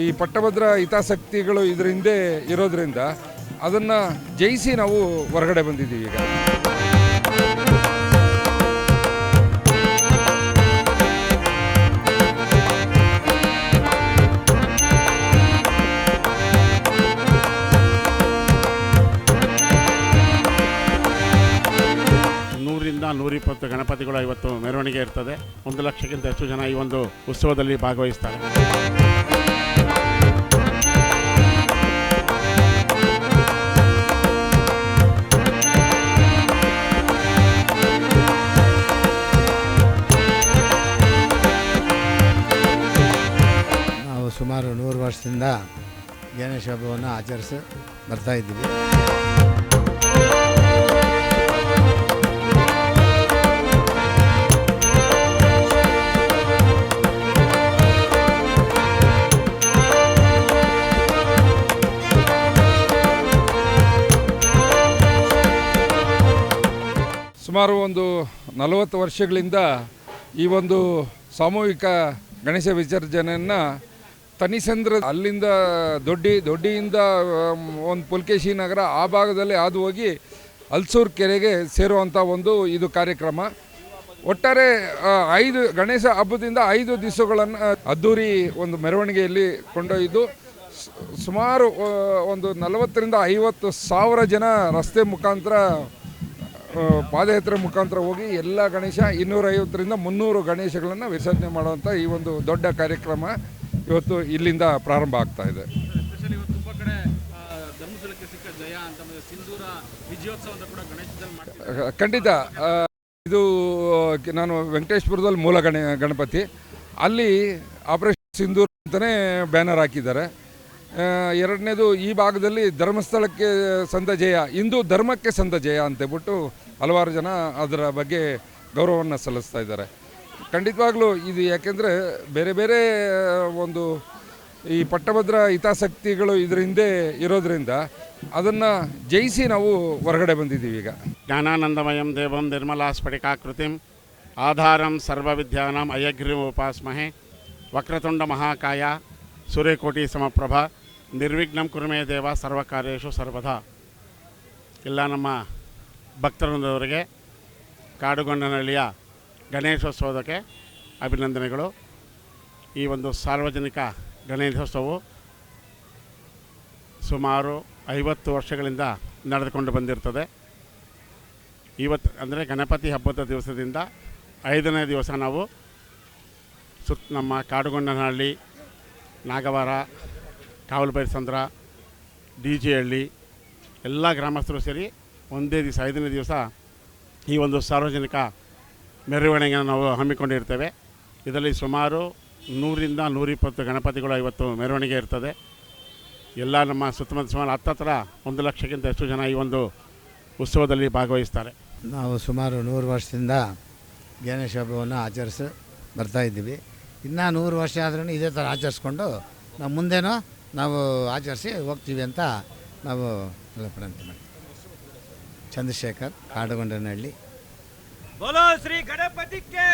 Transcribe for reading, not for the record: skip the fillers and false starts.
ಈ ಪಟ್ಟಭದ್ರ ಹಿತಾಸಕ್ತಿಗಳು ಇದರ ಹಿಂದೆ ಇರೋದ್ರಿಂದ ಅದನ್ನು ಜಯಿಸಿ ನಾವು ಹೊರಗಡೆ ಬಂದಿದ್ದೀವಿ ಈಗ. ನೂರಿಂದ 120 ಗಣಪತಿಗಳು ಇವತ್ತು ಮೆರವಣಿಗೆ ಇರ್ತದೆ. 1 ಲಕ್ಷಕ್ಕಿಂತ ಹೆಚ್ಚು ಜನ ಈ ಒಂದು ಉತ್ಸವದಲ್ಲಿ ಭಾಗವಹಿಸ್ತಾರೆ. ನಾವು ಸುಮಾರು 100 ವರ್ಷದಿಂದ ಗಣೇಶ ಹಬ್ಬವನ್ನು ಆಚರಿಸಿ ಬರ್ತಾ ಇದ್ದೀವಿ. ಸುಮಾರು ಒಂದು 40 ವರ್ಷಗಳಿಂದ ಈ ಒಂದು ಸಾಮೂಹಿಕ ಗಣೇಶ ವಿಸರ್ಜನೆಯನ್ನು ತನಿಸಂದ್ರ ಅಲ್ಲಿಂದ ದೊಡ್ಡಿಯಿಂದ ಒಂದು ಪುಲ್ಕೇಶಿ ನಗರ ಆ ಭಾಗದಲ್ಲಿ ಹಾದು ಹೋಗಿ ಹಲ್ಸೂರು ಕೆರೆಗೆ ಸೇರುವಂಥ ಒಂದು ಇದು ಕಾರ್ಯಕ್ರಮ. ಒಟ್ಟಾರೆ 5 ಗಣೇಶ ಹಬ್ಬದಿಂದ 5 ದಿವಸಗಳನ್ನು ಅದ್ದೂರಿ ಒಂದು ಮೆರವಣಿಗೆಯಲ್ಲಿ ಕೊಂಡೊಯ್ದು ಸುಮಾರು ಒಂದು 40ರಿಂದ 50 ಸಾವಿರ ಜನ ರಸ್ತೆ ಮುಖಾಂತರ ಪಾದಯಾತ್ರೆ ಮುಖಾಂತರ ಹೋಗಿ ಎಲ್ಲ ಗಣೇಶ 250ರಿಂದ 300 ಗಣೇಶಗಳನ್ನು ವಿಸರ್ಜನೆ ಮಾಡುವಂಥ ಈ ಒಂದು ದೊಡ್ಡ ಕಾರ್ಯಕ್ರಮ ಇವತ್ತು ಇಲ್ಲಿಂದ ಪ್ರಾರಂಭ ಆಗ್ತಾ ಇದೆ. ಖಂಡಿತ ಇದು ನಾನು ವೆಂಕಟೇಶ್ಪುರದಲ್ಲಿ ಮೂಲ ಗಣಪತಿ, ಅಲ್ಲಿ ಆಪರೇಷನ್ ಸಿಂಧೂರ ಅಂತಲೇ ಬ್ಯಾನರ್ ಹಾಕಿದ್ದಾರೆ. ಎರಡನೇದು ಈ ಭಾಗದಲ್ಲಿ ಧರ್ಮಸ್ಥಳಕ್ಕೆ ಸಂದ ಜಯ, ಹಿಂದೂ ಧರ್ಮಕ್ಕೆ ಸಂದ ಜಯ ಅಂತೇಳ್ಬಿಟ್ಟು ಹಲವಾರು ಜನ ಅದರ ಬಗ್ಗೆ ಗೌರವವನ್ನು ಸಲ್ಲಿಸ್ತಾ ಇದ್ದಾರೆ. ಖಂಡಿತವಾಗ್ಲೂ ಇದು ಯಾಕೆಂದರೆ ಬೇರೆ ಬೇರೆ ಒಂದು ಈ ಪಟ್ಟಭದ್ರ ಹಿತಾಸಕ್ತಿಗಳು ಇದರ ಹಿಂದೆ ಇರೋದ್ರಿಂದ ಅದನ್ನು ಜಯಿಸಿ ನಾವು ಹೊರಗಡೆ ಬಂದಿದ್ದೀವಿ ಈಗ. ಜ್ಞಾನಾನಂದಮಯಂ ದೇವಂ ನಿರ್ಮಲಾ ಸ್ಫಟಿಕಾಕೃತಿಂ ಆಧಾರಂ ಸರ್ವವಿದ್ಯಾನಾಂ ಅಯಗ್ರೀಂ ಉಪಾಸ್ಮಹೆ ವಕ್ರತುಂಡ ಮಹಾಕಾಯ ಸೂರ್ಯಕೋಟಿ ಸಮಪ್ರಭ ನಿರ್ವಿಘ್ನಂ ಕುರುಮೇ ದೇವ ಸರ್ವಕಾರ್ಯೇಷು ಸರ್ವದಾ. ಎಲ್ಲ ನಮ್ಮ ಭಕ್ತರವರಿಗೆ ಕಾಡುಗೊಂಡನಹಳ್ಳಿಯ ಗಣೇಶೋತ್ಸವಕ್ಕೆ ಅಭಿನಂದನೆಗಳು. ಈ ಒಂದು ಸಾರ್ವಜನಿಕ ಗಣೇಶೋತ್ಸವವು ಸುಮಾರು 50 ವರ್ಷಗಳಿಂದ ನಡೆದುಕೊಂಡು ಬಂದಿರ್ತದೆ. ಇವತ್ತು ಅಂದರೆ ಗಣಪತಿ ಹಬ್ಬದ ದಿವಸದಿಂದ 5ನೇ ದಿವಸ ನಾವು ನಮ್ಮ ಕಾಡುಗೊಂಡನಹಳ್ಳಿ, ನಾಗವಾರ, ಕಾವಲುಬೈರಸಂದ್ರ, DJ ಹಳ್ಳಿ ಎಲ್ಲ ಗ್ರಾಮಸ್ಥರು ಸೇರಿ ಒಂದೇ ದಿವಸ 5ನೇ ದಿವಸ ಈ ಒಂದು ಸಾರ್ವಜನಿಕ ಮೆರವಣಿಗೆಯನ್ನು ನಾವು ಹಮ್ಮಿಕೊಂಡಿರ್ತೇವೆ. ಇದರಲ್ಲಿ ಸುಮಾರು 100ರಿಂದ 120 ಗಣಪತಿಗಳು ಇವತ್ತು ಮೆರವಣಿಗೆ ಇರ್ತದೆ. ಎಲ್ಲ ನಮ್ಮ ಸುತ್ತಮುತ್ತ ಸುಮಾರು ಹತ್ತಿರ 1 ಲಕ್ಷಕ್ಕಿಂತ ಹೆಚ್ಚು ಜನ ಈ ಒಂದು ಉತ್ಸವದಲ್ಲಿ ಭಾಗವಹಿಸ್ತಾರೆ. ನಾವು ಸುಮಾರು 100 ವರ್ಷದಿಂದ ಗಣೇಶ ಹಬ್ಬವನ್ನು ಆಚರಿಸಿ ಬರ್ತಾ ಇದ್ದೀವಿ. ಇನ್ನೂ 100 ವರ್ಷ ಆದ್ರೂ ಇದೇ ಥರ ಆಚರಿಸ್ಕೊಂಡು ನಾವು ಮುಂದೇನೋ ನಾವು ಆಚರಿಸಿ ಹೋಗ್ತೀವಿ ಅಂತ ನಾವು ವಿನಂತಿ ಮಾಡ್ತೀವಿ. ಚಂದ್ರಶೇಖರ್, ಕಾಡುಗೊಂಡನಹಳ್ಳಿ. बोलो श्री गणपति के